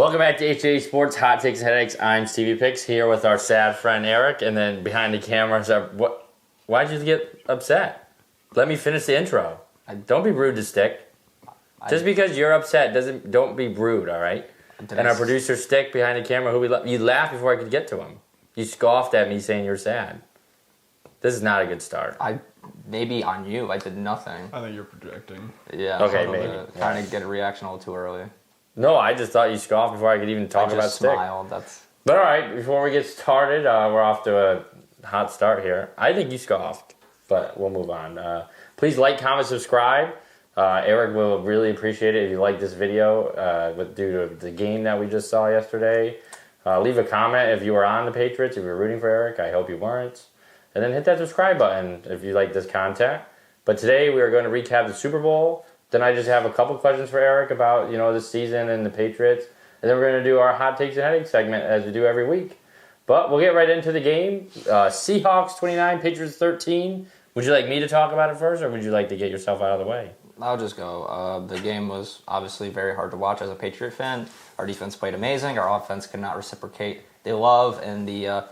Welcome back to HTH Sports, Hot Takes and Headaches. I'm Stevie Picks here with our sad friend Arek, and then behind the cameras are what? Why'd you get upset? Let me finish the intro. Don't be rude to Stick. Just because you're upset don't be rude, all right? And our producer Stick behind the camera, you laughed before I could get to him. You scoffed at me saying you're sad. This is not a good start. Maybe on you. I did nothing. I think you're projecting. Yeah. Okay, maybe. Trying to get a reaction a little too early. No, I just thought you scoffed before I could even talk about Stick. I just smiled. But all right, before we get started, we're off to a hot start here. I think you scoffed, but we'll move on. Please like, comment, subscribe. Arek will really appreciate it if you like this video due to the game that we just saw yesterday. Leave a comment if you were on the Patriots, if you're rooting for Arek. I hope you weren't. And then hit that subscribe button if you like this content. But today we are going to recap the Super Bowl. Then I just have a couple questions for Arek about, the season and the Patriots. And then we're going to do our Hot Takes and Headaches segment as we do every week. But we'll get right into the game. Seahawks 29, Patriots 13. Would you like me to talk about it first, or would you like to get yourself out of the way? I'll just go. The game was obviously very hard to watch as a Patriot fan. Our defense played amazing. Our offense could not reciprocate the love and the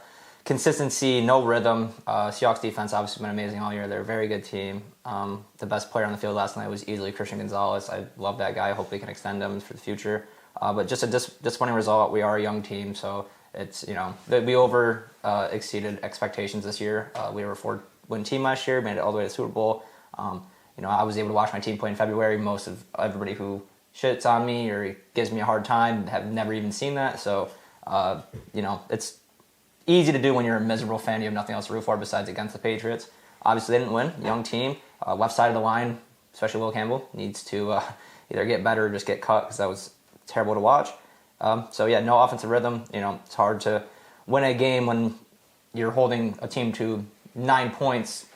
consistency, no rhythm. Seahawks defense obviously been amazing all year. They're a very good team. The best player on the field last night was easily Christian Gonzalez. I love that guy. I hope they can extend him for the future. But just a disappointing result. We are a young team, so it's we over exceeded expectations this year. We were a 4-win team last year, made it all the way to the Super Bowl. I was able to watch my team play in February. Most of everybody who shits on me or gives me a hard time have never even seen that. So it's easy to do when you're a miserable fan. You have nothing else to root for besides against the Patriots. Obviously, they didn't win. Young team. Left side of the line, especially Will Campbell, needs to either get better or just get cut because that was terrible to watch. No offensive rhythm. It's hard to win a game when you're holding a team to 9 points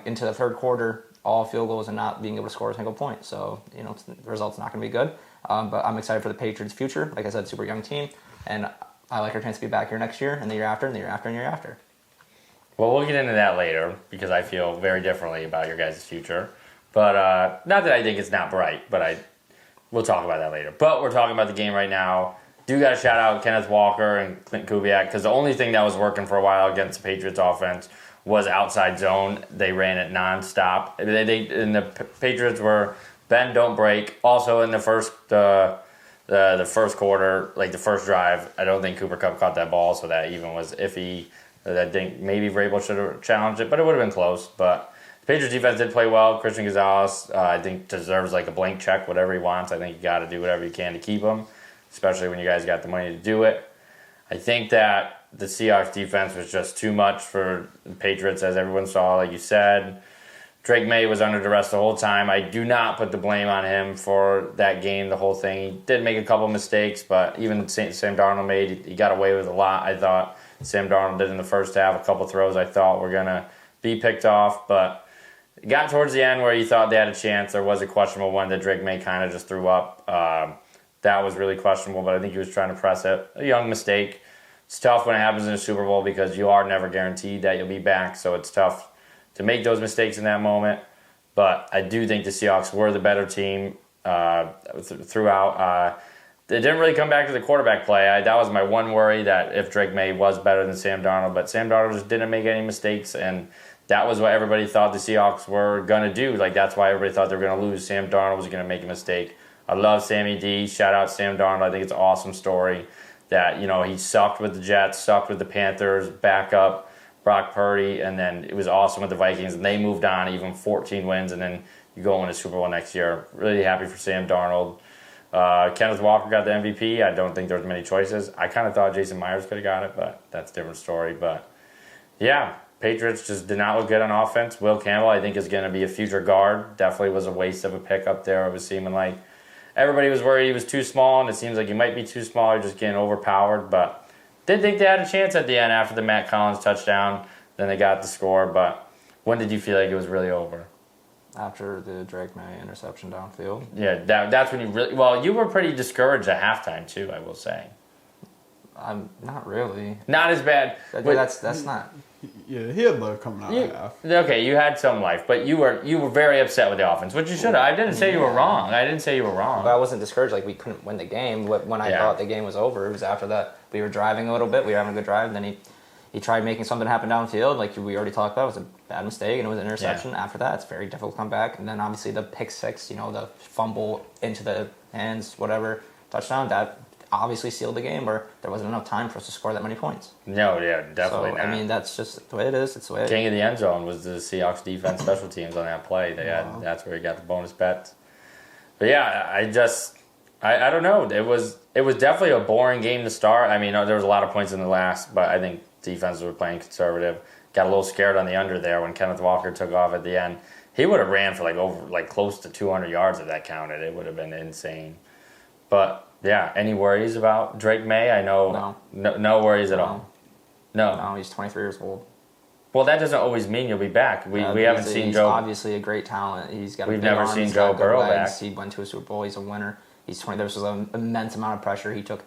into the third quarter, all field goals, and not being able to score a single point. So, the result's not going to be good. But I'm excited for the Patriots' future. Like I said, super young team. And I like our chance to be back here next year, and the year after, and the year after, and the year after. Well, we'll get into that later because I feel very differently about your guys' future. But not that I think it's not bright, but we'll talk about that later. But we're talking about the game right now. Do got to shout out Kenneth Walker and Clint Kubiak because the only thing that was working for a while against the Patriots offense was outside zone. They ran it nonstop. And the Patriots were bend, don't break. Also in the first the first quarter, like the first drive, I don't think Cooper Kupp caught that ball, so that even was iffy. I think maybe Vrabel should have challenged it, but it would have been close. But the Patriots defense did play well. Christian Gonzalez, I think, deserves like a blank check, whatever he wants. I think you got to do whatever you can to keep him, especially when you guys got the money to do it. I think that the Seahawks defense was just too much for the Patriots, as everyone saw, like you said. Drake May was under duress the whole time. I do not put the blame on him for that game, the whole thing. He did make a couple mistakes, but even Sam Darnold he got away with a lot, I thought. Sam Darnold did in the first half, a couple throws I thought were going to be picked off, but it got towards the end where you thought they had a chance. There was a questionable one that Drake May kind of just threw up. That was really questionable, but I think he was trying to press it. A young mistake. It's tough when it happens in a Super Bowl because you are never guaranteed that you'll be back, so it's tough to make those mistakes in that moment. But I do think the Seahawks were the better team throughout. They didn't really come back to the quarterback play. That was my one worry, that if Drake May was better than Sam Darnold. But Sam Darnold just didn't make any mistakes, and that was what everybody thought the Seahawks were going to do. Like, that's why everybody thought they were going to lose. Sam Darnold was going to make a mistake. I love Sammy D. Shout out Sam Darnold. I think it's an awesome story that, he sucked with the Jets, sucked with the Panthers, back up Brock Purdy, and then it was awesome with the Vikings, and they moved on, even 14 wins, and then you go win a Super Bowl next year. Really happy for Sam Darnold. Kenneth Walker got the MVP. I don't think there was many choices. I kind of thought Jason Myers could have got it, but that's a different story. But, yeah, Patriots just did not look good on offense. Will Campbell, I think, is going to be a future guard. Definitely was a waste of a pick up there. It was seeming like everybody was worried he was too small, and it seems like he might be too small or just getting overpowered. But did think they had a chance at the end after the Matt Collins touchdown. Then they got the score. But when did you feel like it was really over? After the Drake May interception downfield. Yeah, that's when you really... Well, you were pretty discouraged at halftime, too, I will say. I'm not really. Not as bad. That's not. Yeah, he had life coming out of half. Okay, you had some life, but you were very upset with the offense, which you should have. I didn't say you were wrong. I didn't say you were wrong. But I wasn't discouraged. Like, we couldn't win the game. When I thought the game was over, it was after that. We were driving a little bit. We were having a good drive. And then he tried making something happen downfield. Like we already talked about, it was a bad mistake, and it was an interception. Yeah. After that, it's very difficult to come back. And then obviously the pick six, the fumble into the hands, whatever, touchdown, that obviously sealed the game, where there wasn't enough time for us to score that many points. No, yeah, definitely not. I mean, that's just the way it is. It's the way King of the end zone was the Seahawks defense special teams on that play. That's where he got the bonus bets. But yeah, I don't know. It was definitely a boring game to start. I mean, there was a lot of points in the last, but I think defenses were playing conservative. Got a little scared on the under there when Kenneth Walker took off at the end. He would have ran for close to 200 yards if that counted. It would have been insane. But yeah, any worries about Drake May? I know no worries at all. No, he's 23 years old. Well, that doesn't always mean you'll be back. We haven't seen Joe. He's obviously a great talent. We've never seen Joe Burrow back. He went to a Super Bowl. He's a winner. He's 20. There was an immense amount of pressure. He took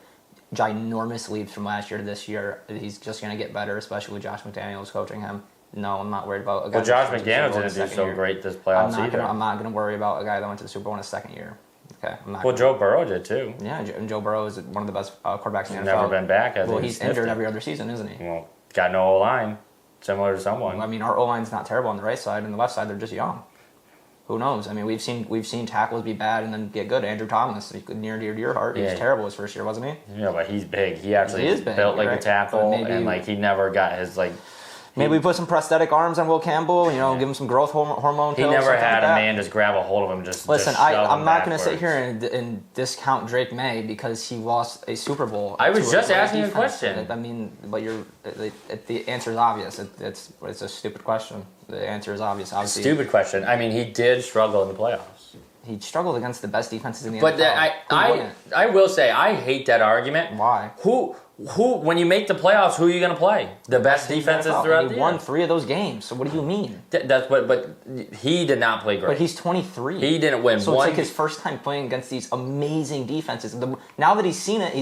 ginormous leaps from last year to this year. He's just going to get better, especially with Josh McDaniels coaching him. No, I'm not worried about a guy. Well, Josh McDaniels didn't do so great this playoffs either. I'm not going to worry about a guy that went to the Super Bowl in his second year. Okay, Joe Burrow did too. Yeah, and Joe Burrow is one of the best quarterbacks in the NFL. Never been back. Well, he's injured every other season, isn't he? Well, got no O-line, similar to someone. Well, I mean, our O-line's not terrible on the right side, and the left side they're just young. Who knows? I mean, we've seen tackles be bad and then get good. Andrew Thomas, near and dear to your heart. He was terrible his first year, wasn't he? Yeah, but he's big. He actually is built like a tackle, and he never got his Maybe we put some prosthetic arms on Will Campbell, give him some growth hormone pills. He never had a man just grab a hold of him, Listen, I'm not going to sit here and discount Drake May because he lost a Super Bowl. I was just asking a question. I mean, but the answer is obvious. It's a stupid question. The answer is obvious. Obviously, stupid question. I mean, he did struggle in the playoffs. He struggled against the best defenses in the NFL. But I will say, I hate that argument. Why? Who, when you make the playoffs, who are you going to play? The best defenses throughout the year? He won 3 of those games, so what do you mean? But he did not play great. But he's 23. He didn't win so it's like his first time playing against these amazing defenses. Now that he's seen it,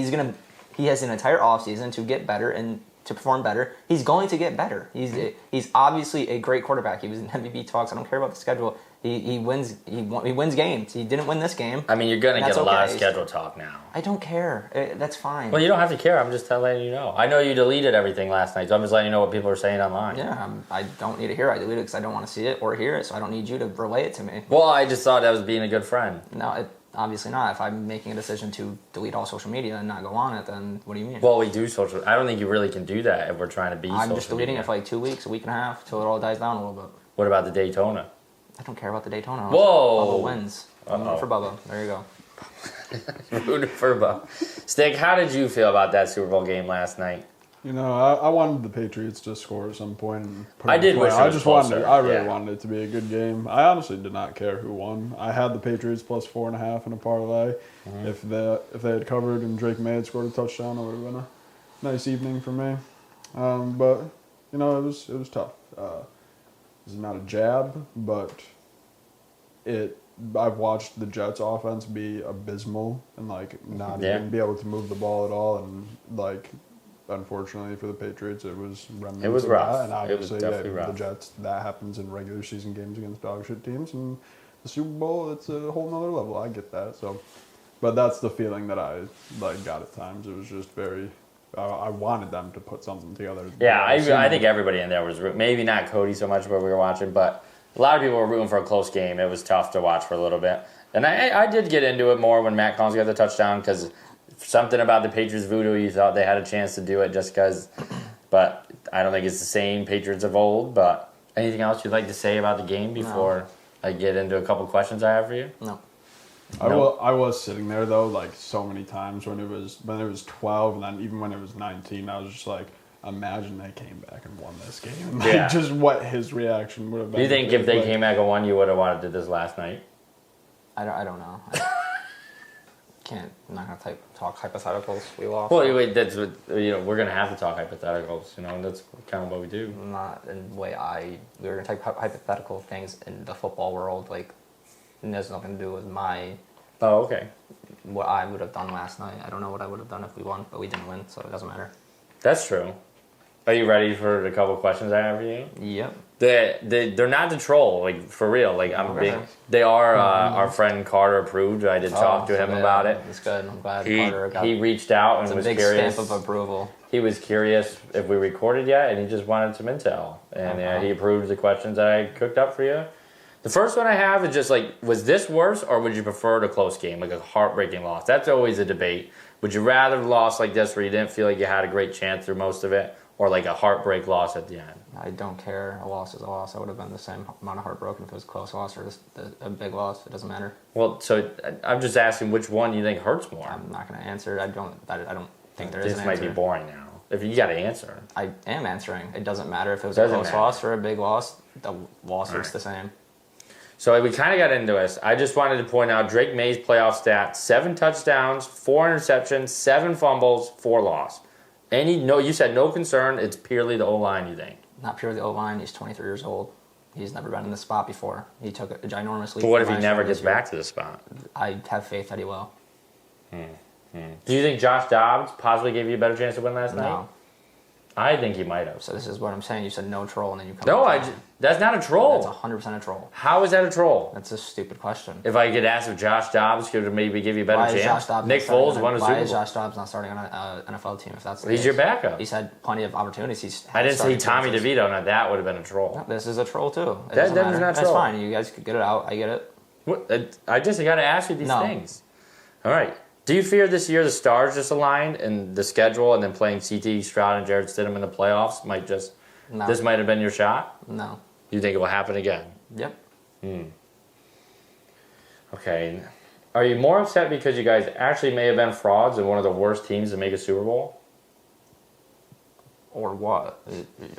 he has an entire offseason to get better and to perform better. He's going to get better. He's obviously a great quarterback. He was in MVP talks. I don't care about the schedule. He wins games. He didn't win this game. I mean, you're going to get a lot of schedule talk now. I don't care. That's fine. Well, you don't have to care. I'm just letting you know. I know you deleted everything last night, so I'm just letting you know what people are saying online. Yeah, I don't need to hear it. I deleted it because I don't want to see it or hear it, so I don't need you to relay it to me. Well, I just thought that was being a good friend. No, obviously not. If I'm making a decision to delete all social media and not go on it, then what do you mean? Well, we do social. I don't think you really can do that if we're trying to be social media. I'm just deleting it for 2 weeks, a week and a half, till it all dies down a little bit. What about the Daytona? I don't care about the Daytona. Whoa! Bubba wins. I'm rooting for Bubba. There you go. Rooting for Bubba. Stick, how did you feel about that Super Bowl game last night? I wanted the Patriots to score at some point. And I did wish it was closer. I really wanted it to be a good game. I honestly did not care who won. I had the Patriots plus 4.5 in a parlay. Mm-hmm. If they had covered and Drake May had scored a touchdown, it would have been a nice evening for me. But it was tough. This is not a jab, but I've watched the Jets offense be abysmal and not even be able to move the ball at all, and unfortunately for the Patriots, it was remnants. It was rough. And obviously, it was definitely rough. The Jets, that happens in regular season games against dog shit teams, and the Super Bowl, it's a whole nother level. I get that. So, but that's the feeling that I got at times. It was just very. I wanted them to put something together. Yeah, I think everybody in there was maybe not Cody so much, but we were watching, but a lot of people were rooting for a close game. It was tough to watch for a little bit, and I did get into it more when Matt Collins got the touchdown because. Something about the Patriots voodoo, you thought they had a chance to do it just because, but I don't think it's the same Patriots of old. But anything else you'd like to say about the game before I get into a couple questions I have for you? No. I was sitting there though, so many times when it was 12, and then even when it was 19, I was just like, imagine they came back and won this game. Just what his reaction would have been. Do you think if they came back and won, you would have wanted to do this last night? I don't know. I'm not gonna talk hypotheticals. We lost. Well, wait, that's what we're gonna have to talk hypotheticals. That's kind of what we do. Not in the way we were gonna talk hypothetical things in the football world. It has nothing to do with my Oh, okay. What I would have done last night. I don't know what I would have done if we won, but we didn't win, so it doesn't matter. That's true. Are you ready for the couple questions I have for you? Yep. They're not to troll, like, for real. Like, I'm big. They are our friend Carter approved. I did talk to him about it. That's good. I'm glad Carter got. He reached out and was big curious. Stamp of approval. He was curious if we recorded yet, and he just wanted some intel. And he approved the questions that I cooked up for you. The first one I have is just like, was this worse, or would you prefer a close game, like a heartbreaking loss? That's always a debate. Would you rather have lost like this, where you didn't feel like you had a great chance through most of it, or like a heartbreak loss at the end? I don't care. A loss is a loss. I would have been the same amount of heartbroken if it was a close loss or a big loss. It doesn't matter. Well, so I'm just asking which one you think hurts more. I'm not going to answer. I don't think there is an This answer. might be boring now. If you got to answer. I am answering. It doesn't matter if it was a close loss or a big loss. The loss hurts the same. So we kind of got into this. I just wanted to point out Drake May's playoff stats: 7 touchdowns, 4 interceptions, 7 fumbles, 4 loss. You said no concern. It's purely the O-line, you think? Not purely the O-line. He's 23 years old. He's never been in this spot before. He took a ginormous leap. But what if he never gets back to the spot? I have faith that he will. Do you think Josh Dobbs possibly gave you a better chance to win last night? No. I think he might have. So this is what I'm saying. You said no troll, and then you come. No, that's not a troll. That's 100% a troll. How is that a troll? That's a stupid question. If I get asked if Josh Dobbs could maybe give you a better chance, Nick Foles won a Super Bowl. Why is Josh Dobbs not starting on an NFL team? If that's the He's case? your backup. He's had plenty of opportunities. I didn't say Tommy DeVito. Now that would have been a troll. No, this is a troll too. That is not troll. That's fine. You guys could get it out. I get it. What? I just got to ask you these things. All right. Do you fear this year the stars just aligned and the schedule, and then playing C.T. Stroud and Jared Stidham in the playoffs might just? No. This might have been your shot? No. You think it will happen again? Yep. Okay. Are you more upset because you guys actually may have been frauds and one of the worst teams to make a Super Bowl? Or what?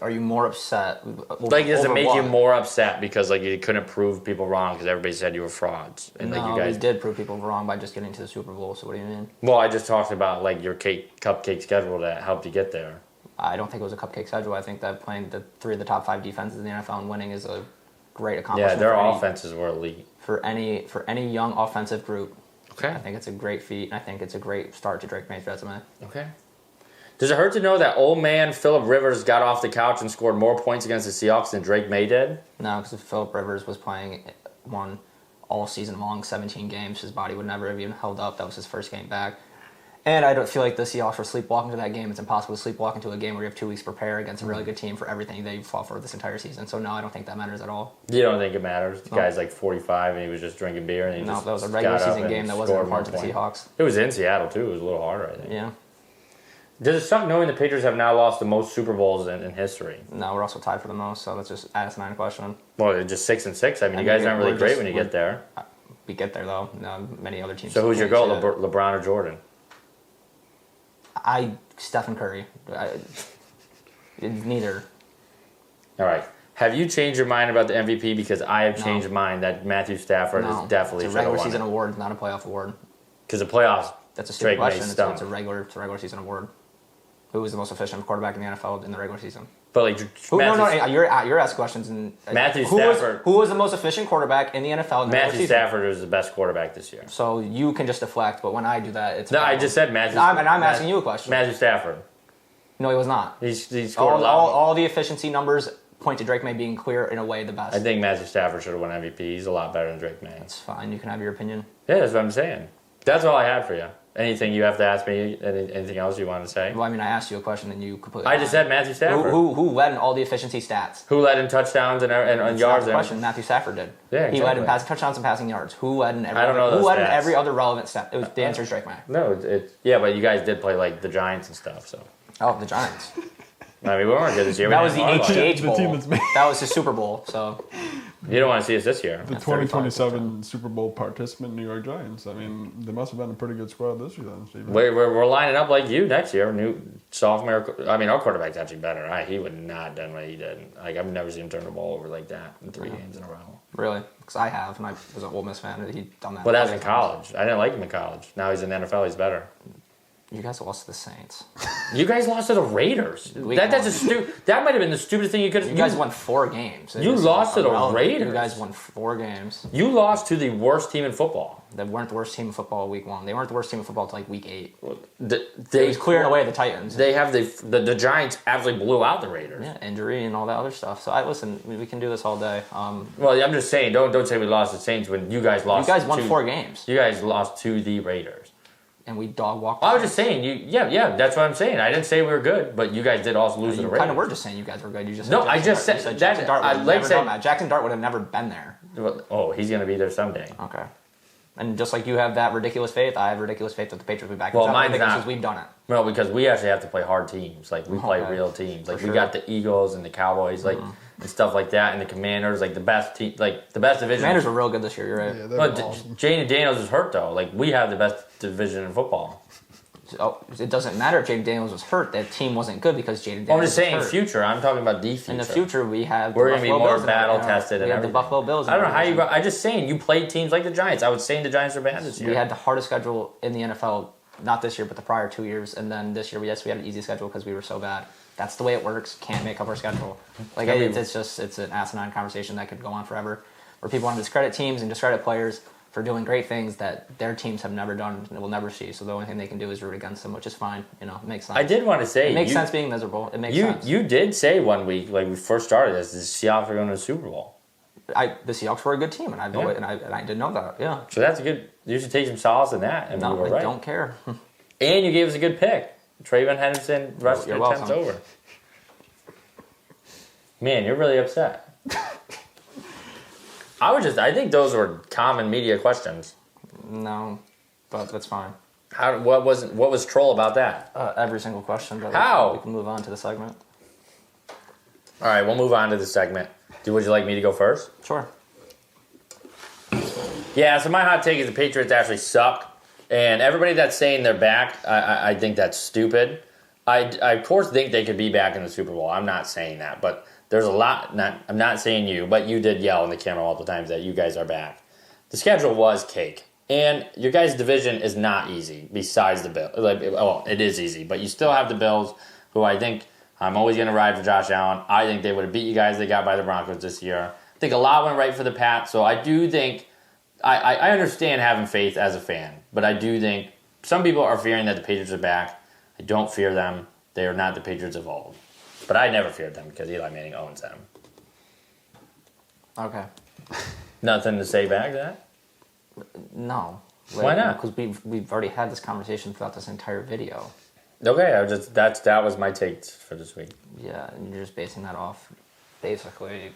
Are you more upset? Like, does it make you more upset because like you couldn't prove people wrong because everybody said you were frauds? And no, like you guys we did prove people wrong by just getting to the Super Bowl. So what do you mean? Well, I just talked about like your cupcake schedule that helped you get there. I don't think it was a cupcake schedule. I think that playing 3 of the top 5 defenses in the NFL and winning is a great accomplishment. Yeah, their offenses were elite. For any young offensive group. Okay. I think it's a great feat, and I think it's a great start to Drake May's resume. Okay. Does it hurt to know that old man Phillip Rivers got off the couch and scored more points against the Seahawks than Drake May did? No, because if Phillip Rivers was playing all season long, 17 games, his body would never have even held up. That was his first game back. And I don't feel like the Seahawks were sleepwalking to that game. It's impossible to sleepwalk into a game where you have 2 weeks to prepare against a really good team for everything that you fought for this entire season. So no, I don't think that matters at all. You don't think it matters? The guy's like 45 and he was just drinking beer and he that was a regular season game that wasn't hard to the Seahawks. It was in Seattle too. It was a little harder, I think. Yeah. Does it suck knowing the Patriots have now lost the most Super Bowls in history? No, we're also tied for the most, so let's just ask 9 question. Well, just 6-6. I mean, you guys aren't really great when you get there. We get there though. No, many other teams. So who's your goal, LeBron or Jordan? Stephen Curry. Neither. All right. Have you changed your mind about the MVP? Because I have changed mine that Matthew Stafford is definitely it's a regular season award, not a playoff award. Because the playoffs. That's a stupid question. It's a regular season award. Who was the most efficient quarterback in the NFL in the regular season? But like, you're asking questions. And Matthew Stafford. Who was the most efficient quarterback in the NFL in the regular season? Matthew Stafford was the best quarterback this year. So you can just deflect, but when I do that, it's I just said Matthew. I'm asking you a question. Matthew Stafford. No, he was not. He scored all the efficiency numbers point to Drake May being clear in a way the best. I think Matthew Stafford should have won MVP. He's a lot better than Drake May. That's fine. You can have your opinion. Yeah, that's what I'm saying. That's all I had for you. Anything you have to ask me? Anything else you want to say? Well, I mean, I asked you a question and you completely. I just said Matthew Stafford. Who led in all the efficiency stats? Who led in touchdowns and yards? Not the question. Matthew Stafford did. Yeah, exactly. He led in touchdowns and passing yards. Who led in every? I don't know those Who led in stats. every other relevant stat? The answer is Drake May. No, but you guys did play like the Giants and stuff. So. Oh, the Giants. I mean, we weren't good this year. That was the HTH Bowl. The team that's made. That was the Super Bowl. So. You don't want to see us this year. The 2027 Super Bowl participant New York Giants. I mean, they must have been a pretty good squad this year then, Steve. We're lining up like you next year. New sophomore. I mean, our quarterback's actually better. He would not have done what he did. Like, I've never seen him turn the ball over like that in 3 games in a row. Really? Because I have, and I was an Ole Miss fan. He'd done that. Well, that's in college. I didn't like him in college. Now he's in the NFL. He's better. You guys lost to the Saints. You guys lost to the Raiders. That might have been the stupidest thing you could have. You guys won 4 games. You lost to the Raiders. You guys won 4 games. You lost to the worst team in football. They weren't the worst team in football week 1. They weren't the worst team in football until like week 8. They it was clearing away the Titans. They have the Giants absolutely blew out the Raiders. Yeah, injury and all that other stuff. So listen, we can do this all day. Well, I'm just saying, don't say we lost to the Saints when you guys lost. You guys won 4 games. You guys lost to the Raiders. And we dog walked. I was just saying, yeah, that's what I'm saying. I didn't say we were good, but you guys did also lose to the Raiders. Kind of were just saying you guys were good. You just no, I just said that. Jackson Dart Jackson Dart would have never been there. Oh, he's gonna be there someday. Okay. And just like you have that ridiculous faith, I have ridiculous faith that the Patriots will be back. Well, mine's not. Because we've done it. No, because we actually have to play hard teams. Like, we play real teams. Like, we got the Eagles and the Cowboys, like, and stuff like that, and the Commanders, like, the best team, like, the best division. Commanders were real good this year, you're right. Yeah, but awesome. Jaden Daniels is hurt, though. Like, we have the best division in football. Oh, it doesn't matter if Jaden Daniels was hurt. That team wasn't good because Jaden Daniels I'm just saying was hurt. future. I'm talking about the future. In the future, we have we're going to be more battle-tested and everything. We have the Buffalo Bills. I don't know how you... I'm just saying, you played teams like the Giants. I was saying the Giants are bad this year. We had the hardest schedule in the NFL, not this year, but the prior 2 years. And then this year, we had an easy schedule because we were so bad. That's the way it works. Can't make up our schedule. Like, it's an asinine conversation that could go on forever, where people want to discredit teams and discredit players for doing great things that their teams have never done and will never see. So the only thing they can do is root against them, which is fine. You know, it makes sense. I did want to say... It makes sense being miserable. It makes sense. You did say one week, like we first started this, the Seahawks are going to the Super Bowl. The Seahawks were a good team, and I didn't know that, yeah. So that's a good... You should take some solace in that, and we were right. I don't care. And you gave us a good pick. Trayvon Henderson, rest of the time's over. Man, you're really upset. I think those were common media questions. No, but that's fine. What was troll about that? Every single question. But How? We can move on to the segment. All right, we'll move on to the segment. Would you like me to go first? Sure. Yeah, so my hot take is the Patriots actually suck. And everybody that's saying they're back, I think that's stupid. I of course think they could be back in the Super Bowl. I'm not saying that, but there's a lot. I'm not saying you, but you did yell in the camera multiple times that you guys are back. The schedule was cake, and your guys' division is not easy. Besides the Bills, it is easy, but you still have the Bills, who I think I'm always going to ride for Josh Allen. I think they would have beat you guys. They got by the Broncos this year. I think a lot went right for the Pats, so I do think I understand having faith as a fan, but I do think some people are fearing that the Patriots are back. I don't fear them. They are not the Patriots of old. But I never feared them because Eli Manning owns them. Okay. Nothing to say back to that? No. Why not? Because we've already had this conversation throughout this entire video. Okay, that was my take for this week. Yeah, and you're just basing that off basically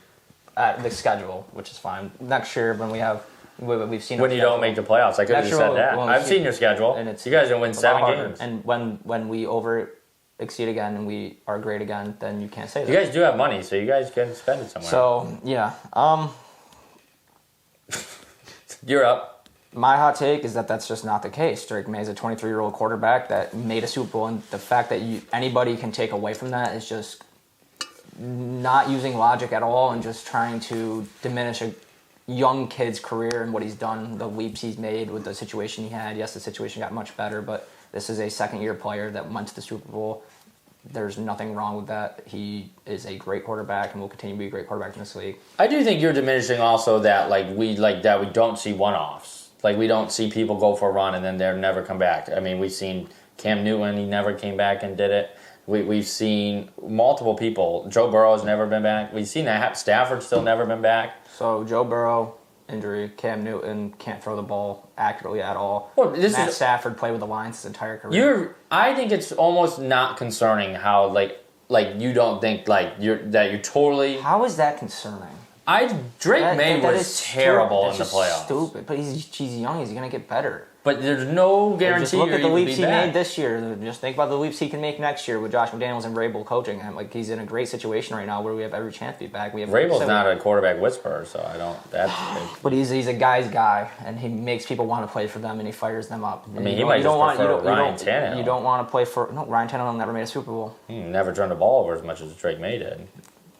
at the schedule, which is fine. Next year when we've seen when you don't make the playoffs, I could have just said that. I've seen your schedule, and you guys are going to win 7 games. And when we exceed again and we are great again, then you can't say that. You guys do have money, so you guys can spend it somewhere. So yeah, you're up. My hot take is that that's just not the case. Drake May is a 23-year-old quarterback that made a Super Bowl, and the fact that anybody can take away from that is just not using logic at all and just trying to diminish a young kid's career and what he's done, the leaps he's made with the situation he had. Yes, the situation got much better, but this is a second-year player that went to the Super Bowl. There's nothing wrong with that. He is a great quarterback and will continue to be a great quarterback in this league. I do think you're diminishing also that we don't see one-offs. Like, we don't see people go for a run and then they'll never come back. I mean, we've seen Cam Newton, he never came back and did it. We've seen multiple people. Joe Burrow's never been back. We've seen that. Stafford's still never been back. So, Joe Burrow, injury. Cam Newton can't throw the ball accurately at all. Well, Matt Stafford played with the Lions his entire career. I think it's almost not concerning how, like you don't think, you're totally... How is that concerning? Drake May was terrible in the playoffs. Stupid, but he's young. He's gonna get better. But there's no guarantee. Just look at the leaps he made this year. Just think about the leaps he can make next year with Josh McDaniels and Vrabel coaching him. Like, he's in a great situation right now where we have every chance to be back. Vrabel's not a quarterback whisperer, so I don't. But he's a guy's guy, and he makes people want to play for them, and he fires them up. I mean, he might just prefer Ryan Tannehill. You don't want to play for Ryan Tannehill. Never made a Super Bowl. He never turned the ball over as much as Drake May did.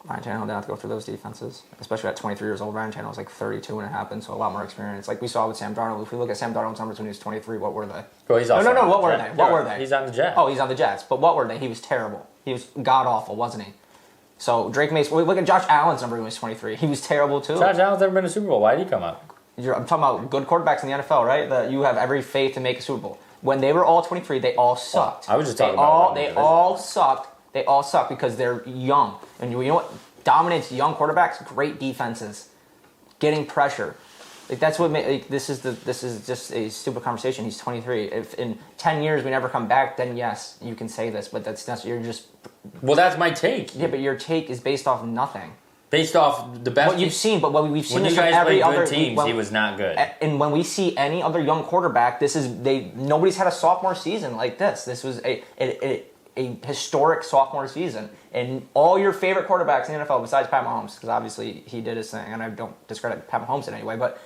Ryan Tannehill didn't have to go through those defenses, especially at 23 years old. Ryan Tannehill was like 32 when it happened, so a lot more experience. Like we saw with Sam Darnold. If we look at Sam Darnold's numbers when he was 23, what were they? Well, he's also No. on What the were Jets. they? What were they? He's on the Jets. Oh, he's on the Jets. But what were they? He was terrible. He was god awful, wasn't he? So Drake Mason. Look at Josh Allen's number when he was 23. He was terrible too. Josh Allen's never been to a Super Bowl. Why did he come up? I'm talking about good quarterbacks in the NFL, right? That you have every faith to make a Super Bowl. When they were all 23, they all sucked. I was just talking about they all sucked. They all suck because they're young. And you know what dominates young quarterbacks? Great defenses, getting pressure. Like that's what this is just a stupid conversation. He's 23. If in 10 years we never come back, then yes, you can say this. But that's not. You're just. Well, that's my take. Yeah, but your take is based off nothing. Based off the best. What you've seen, but what we've seen when this you from guys every played other good teams, he was not good. And when we see any other young quarterback, nobody's had a sophomore season like this. This was a historic sophomore season, and all your favorite quarterbacks in the NFL besides Pat Mahomes, because obviously he did his thing, and I don't discredit Pat Mahomes in any way, but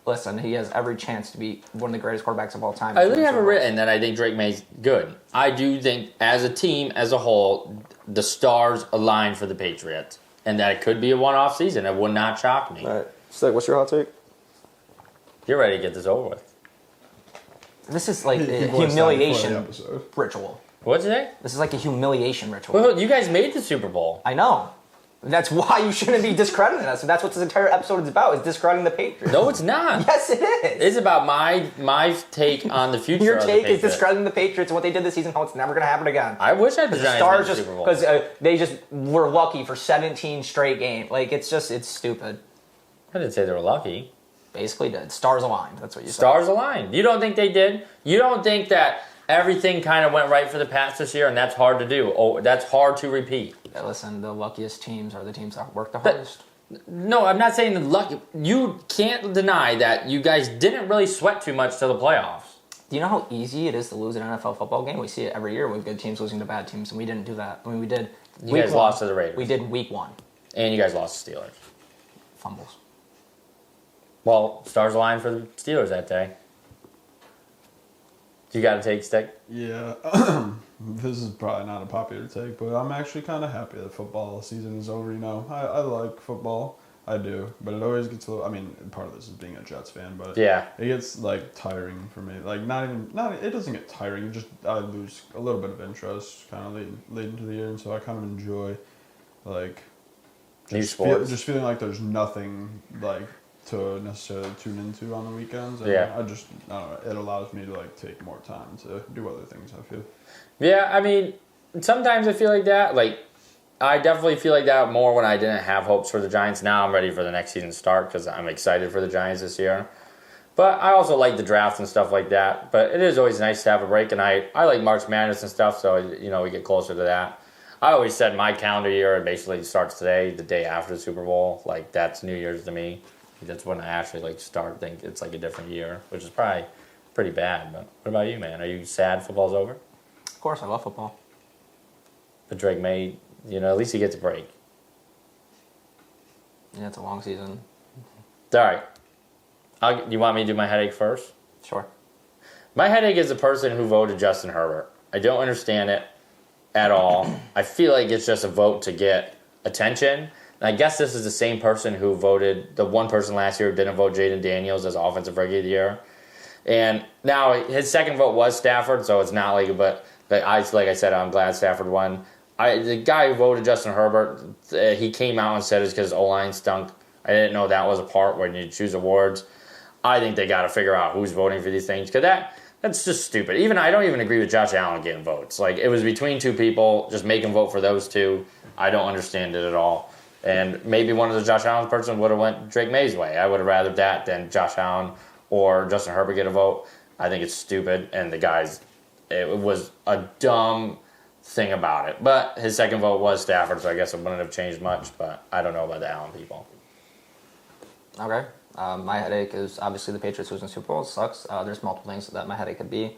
listen, he has every chance to be one of the greatest quarterbacks of all time. I literally have it written that I think Drake May's good. I do think, as a team, as a whole, the stars align for the Patriots, and that it could be a one-off season. It would not shock me. All right. Stick, what's your hot take? You're ready to get this over with. This is like a He voiced that before the humiliation episode. ritual. What'd you say? This is like a humiliation ritual. Well, you guys made the Super Bowl. I know. That's why you shouldn't be discrediting us. That's what this entire episode is about, is discrediting the Patriots. No, it's not. Yes, it is. It's about my take on the future Your of the take is Patriots. discrediting the Patriots and what they did this season, how it's never going to happen again. I wish I had the The Giants Stars in the just, Super Bowl. because they just were lucky for 17 straight games. Like, it's stupid. I didn't say they were lucky. Basically did. Stars aligned. That's what you said. Stars aligned. You don't think they did? You don't think that everything kind of went right for the Pats this year, and that's hard to do? Oh, that's hard to repeat. Yeah, listen, the luckiest teams are the teams that work the hardest. No, I'm not saying the luck. You can't deny that you guys didn't really sweat too much to the playoffs. Do you know how easy it is to lose an NFL football game? We see it every year with good teams losing to bad teams, and we didn't do that. I mean, we did. You guys lost to the Raiders. We did week 1. And you guys lost to Steelers. Fumbles. Well, stars aligned for the Steelers that day. You got to take Stick? Yeah, this is probably not a popular take, but I'm actually kind of happy that football season is over. You know, I like football, I do, but it always gets a little. I mean, part of this is being a Jets fan, but Yeah. it gets like tiring for me. Like not. It doesn't get tiring. Just I lose a little bit of interest kind of late into the year, and so I kind of enjoy like New sports. just feeling like there's nothing like to necessarily tune into on the weekends. And Yeah. I don't know, it allows me to like take more time to do other things, I feel. Yeah, I mean, sometimes I feel like that. Like, I definitely feel like that more when I didn't have hopes for the Giants. Now I'm ready for the next season to start because I'm excited for the Giants this year. But I also like the draft and stuff like that. But it is always nice to have a break, and I like March Madness and stuff, so, you know, we get closer to that. I always said my calendar year basically starts today, the day after the Super Bowl. Like, that's New Year's to me. That's when I actually like start think it's like a different year, which is probably pretty bad. But what about you, man? Are you sad football's over? Of course, I love football. But Drake May, you know, at least he gets a break. Yeah, it's a long season. All right. You want me to do my headache first? Sure. My headache is the person who voted Justin Herbert. I don't understand it at all. I feel like it's just a vote to get attention. And I guess this is the same person who voted, the one person last year who didn't vote Jaden Daniels as Offensive Rookie of the Year. And now his second vote was Stafford, so it's not like, but like I said, I'm glad Stafford won. The guy who voted Justin Herbert, he came out and said it's because O-line stunk. I didn't know that was a part when you choose awards. I think they got to figure out who's voting for these things, because that's just stupid. I don't even agree with Josh Allen getting votes. Like, it was between two people, just make him vote for those two. I don't understand it at all. And maybe one of the Josh Allen person would have went Drake May's way. I would have rather that than Josh Allen or Justin Herbert get a vote. I think it's stupid, and the guys, it was a dumb thing about it. But his second vote was Stafford, so I guess it wouldn't have changed much, but I don't know about the Allen people. Okay. My headache is obviously the Patriots losing Super Bowl. It sucks. There's multiple things that my headache could be.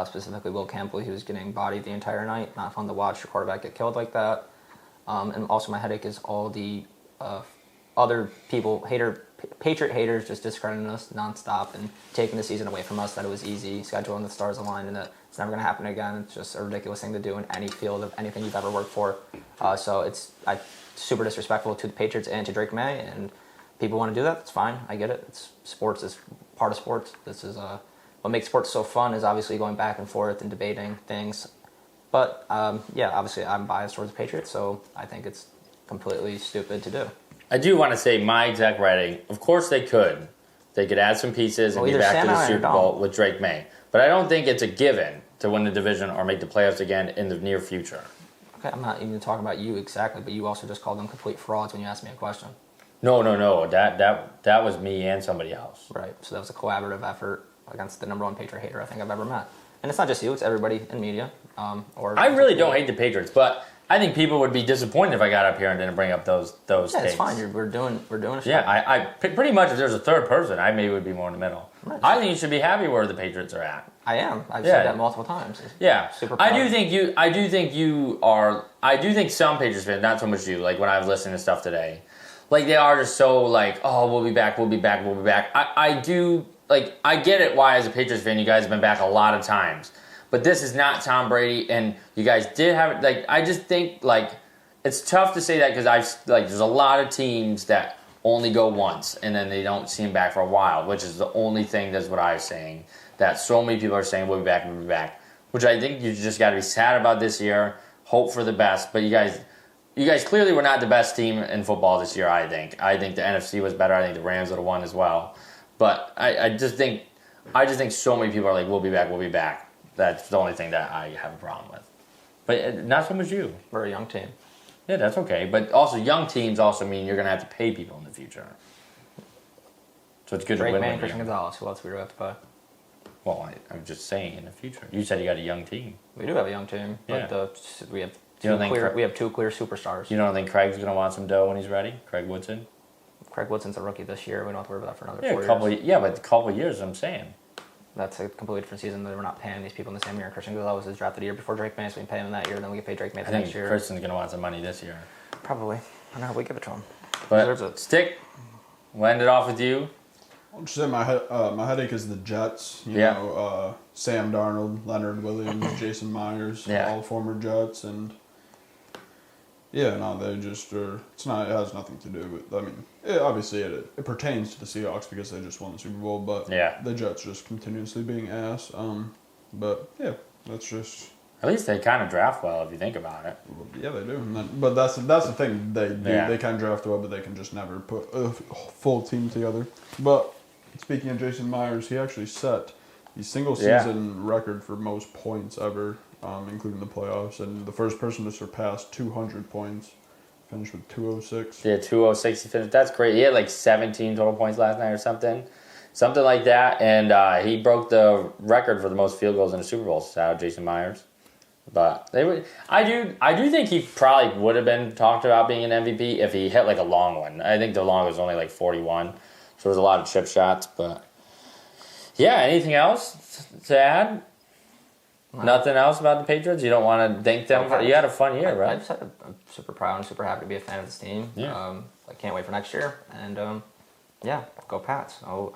Specifically, Will Campbell, he was getting bodied the entire night. Not fun to watch your quarterback get killed like that. And also my headache is all the other people, Patriot haters, just discrediting us nonstop and taking the season away from us, that it was easy, scheduling the stars aligned, and that it's never going to happen again. It's just a ridiculous thing to do in any field of anything you've ever worked for. So it's super disrespectful to the Patriots and to Drake May, and people want to do that. That's fine. I get it. It's sports. It's part of sports. This is what makes sports so fun is obviously going back and forth and debating things. But yeah, obviously I'm biased towards the Patriots, so I think it's completely stupid to do. I do want to say my exact writing. Of course they could. They could add some pieces and be back to the Super Bowl with Drake May. But I don't think it's a given to win the division or make the playoffs again in the near future. Okay, I'm not even talking about you exactly, but you also just called them complete frauds when you asked me a question. No. That was me and somebody else. Right. So that was a collaborative effort against the number one Patriot hater I think I've ever met. And it's not just you; it's everybody in media. Or I really don't hate the Patriots, but I think people would be disappointed if I got up here and didn't bring up those Yeah, takes. it's fine. We're doing a show. Yeah, I pretty much if there's a third person, I maybe would be more in the middle. Right. I think you should be happy where the Patriots are at. I am. I've said that multiple times. Yeah, Super proud. I do think some Patriots fans, not so much you, like when I was listening to stuff today, like they are just so like, oh, we'll be back. I do, like, I get it why as a Patriots fan you guys have been back a lot of times. But this is not Tom Brady, and you guys did have it. Like, I just think, like, it's tough to say that because there's a lot of teams that only go once, and then they don't see him back for a while, which is the only thing that's what I was saying, that so many people are saying, we'll be back, which I think you just got to be sad about this year, hope for the best, but you guys clearly were not the best team in football this year, I think. I think the NFC was better. I think the Rams would have won as well. But I just think so many people are like, we'll be back. That's the only thing that I have a problem with. But not so much you. We're a young team. Yeah, that's okay. But also, young teams also mean you're going to have to pay people in the future. So it's good Drake to win. May and Christian Gonzalez. Who else we have to pay? Well, I'm just saying in the future. You said you got a young team. We do have a young team, Yeah. but we have You don't think we have two clear superstars. You don't think Craig's going to want some dough when he's ready? Craig Woodson? Craig Woodson's a rookie this year. We don't have to worry about that for another 4 years. Yeah, but a couple of years, I'm saying. That's a completely different season. That we're not paying these people in the same year. Christian Gonzalez was drafted a year before Drake May, so we can pay him that year. Then we can pay Drake May the next year. Kristen's going to want some money this year. Probably. I know we give it to him. But Stick, we'll end it off with you. I'll just say my headache is the Jets. You know, Sam Darnold, Leonard Williams, Jason Myers, all former Jets, and they just are. It has nothing to do with. I mean, obviously it pertains to the Seahawks because they just won the Super Bowl, but the Jets just continuously being ass. But yeah, that's just. At least they kind of draft well if you think about it. Yeah, they do. But that's the thing. They do. Yeah. They can draft well, but they can just never put a full team together. But speaking of Jason Myers, he actually set the single season record for most points ever, including the playoffs, and the first person to surpass 200 points. Finished with 206. Yeah, 206 he finished. That's great. He had like 17 total points last night or something. Something like that. And he broke the record for the most field goals in a Super Bowl. Shout out Jason Myers. But I do think he probably would have been talked about being an MVP if he hit like a long one. I think the long was only like 41. So there was a lot of chip shots. But yeah, anything else to add? Wow. Nothing else about the Patriots? You don't want to thank them? You had a fun year, right? I'm super proud and super happy to be a fan of this team. Yeah. I can't wait for next year. And go Pats. I'm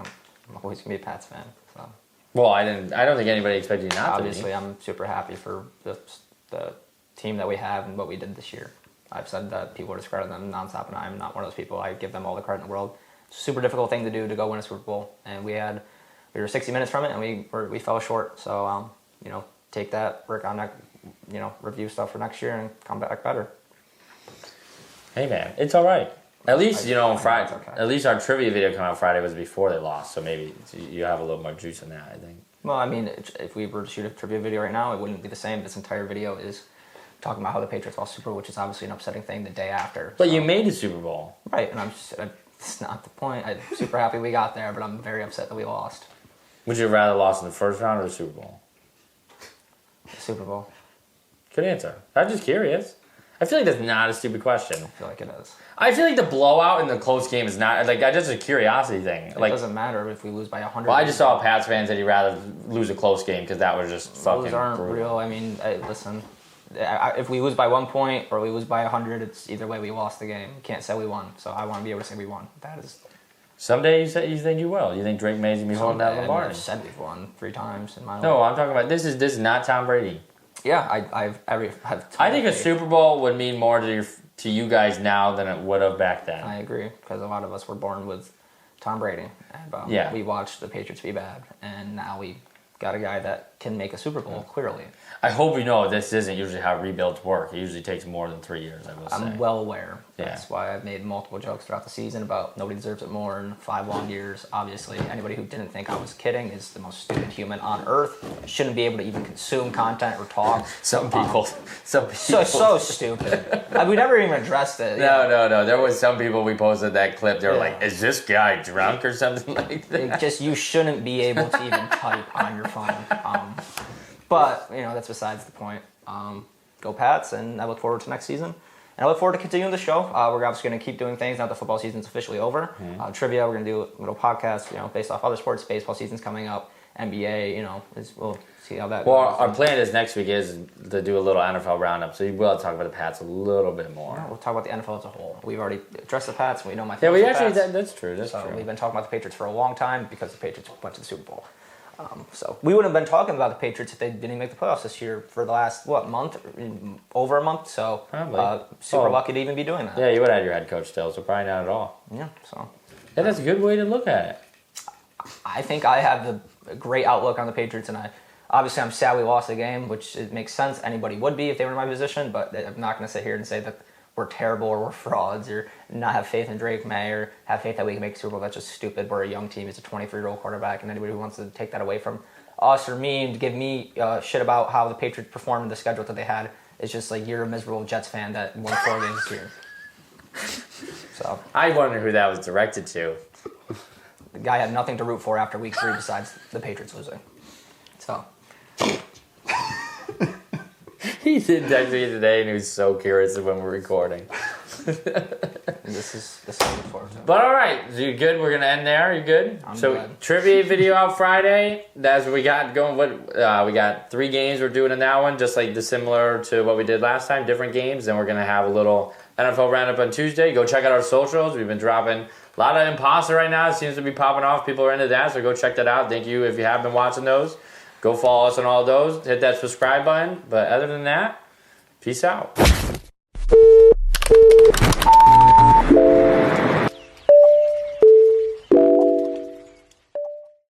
always going to be a Pats fan. So. Well, I don't think anybody expected you not Obviously, to be. I'm super happy for the team that we have and what we did this year. I've said that people are discrediting them nonstop, and I'm not one of those people. I give them all the credit in the world. It's a super difficult thing to do to go win a Super Bowl, and we were 60 minutes from it, and we fell short. So take that, work on that, review stuff for next year, and come back better. Hey man, it's all right. At least on Friday. Okay. At least our trivia video came out Friday was before they lost, so maybe you have a little more juice in that. I think. Well, I mean, if we were to shoot a trivia video right now, it wouldn't be the same. This entire video is talking about how the Patriots lost Super Bowl, which is obviously an upsetting thing the day after. But you made the Super Bowl, right? And it's not the point. I'm super happy we got there, but I'm very upset that we lost. Would you have rather lost in the first round or the Super Bowl? The Super Bowl. Good answer. I'm just curious. I feel like that's not a stupid question. I feel like it is. I feel like the blowout in the close game is not like just a curiosity thing. It doesn't matter if we lose by 100. Well, I just saw Pats fans that he'd rather lose a close game because that was just fucking. Those aren't brutal. real. I mean, listen. If we lose by 1 point or we lose by 100, it's either way we lost the game. You can't say we won. So I want to be able to say we won. That is. Someday you think you will. You think Drake May's gonna be holding that Lombardi? I've said we've won 3 times in my life. No, I'm talking about this is not Tom Brady. Yeah, I think a Super Bowl would mean more to you guys now than it would have back then. I agree, because a lot of us were born with Tom Brady. And, Yeah. We watched the Patriots be bad, and now we got a guy that can make a Super Bowl, clearly. I hope you know this isn't usually how rebuilds work. It usually takes more than 3 years, I will say. I'm well aware. Yeah. That's why I've made multiple jokes throughout the season about nobody deserves it more than 5 long years. Obviously, anybody who didn't think I was kidding is the most stupid human on earth. Shouldn't be able to even consume content or talk. Some people. So stupid. We never even addressed it. No. There was some people we posted that clip. They were like, "Is this guy drunk or something like that?" You shouldn't be able to even type on your phone. But that's besides the point. Go Pats, and I look forward to next season. And I look forward to continuing the show. We're obviously going to keep doing things now that the football season's officially over. Trivia, we're going to do a little podcast, based off other sports. Baseball season's coming up. NBA, we'll see how that goes. Well, our plan is next week is to do a little NFL roundup, so you will talk about the Pats a little bit more. Yeah, we'll talk about the NFL as a whole. We've already addressed the Pats. We know my favorite. Yeah, we actually, that's true. That's true. We've been talking about the Patriots for a long time because the Patriots went to the Super Bowl. So we wouldn't have been talking about the Patriots if they didn't make the playoffs this year for the last, month? Over a month. So super lucky to even be doing that. Yeah, you would have had your head coach still, so probably not at all. Yeah, so. Yeah, that's a good way to look at it. I think I have a great outlook on the Patriots, and obviously I'm sad we lost the game, which it makes sense. Anybody would be if they were in my position, but I'm not going to sit here and say that we're terrible or we're frauds or not have faith in Drake May or have faith that we can make a Super Bowl. That's just stupid. We're a young team. He's a 23-year-old quarterback, and anybody who wants to take that away from us or me and give me shit about how the Patriots performed in the schedule that they had is just like you're a miserable Jets fan that won 4 games this year. So I wonder who that was directed to. The guy had nothing to root for after week 3 besides the Patriots losing. So. He did text me today, and he was so curious when we're recording. This is what I look forward to. But all right, you good? We're gonna end there. You good? I'm so good. Trivia video out Friday. That's what we got going. We got 3 games we're doing in that one, just like similar to what we did last time. Different games. Then we're gonna have a little NFL roundup on Tuesday. Go check out our socials. We've been dropping a lot of imposter right now. It seems to be popping off. People are into that, so go check that out. Thank you if you have been watching those. Go follow us on all those. Hit that subscribe button. But other than that, peace out.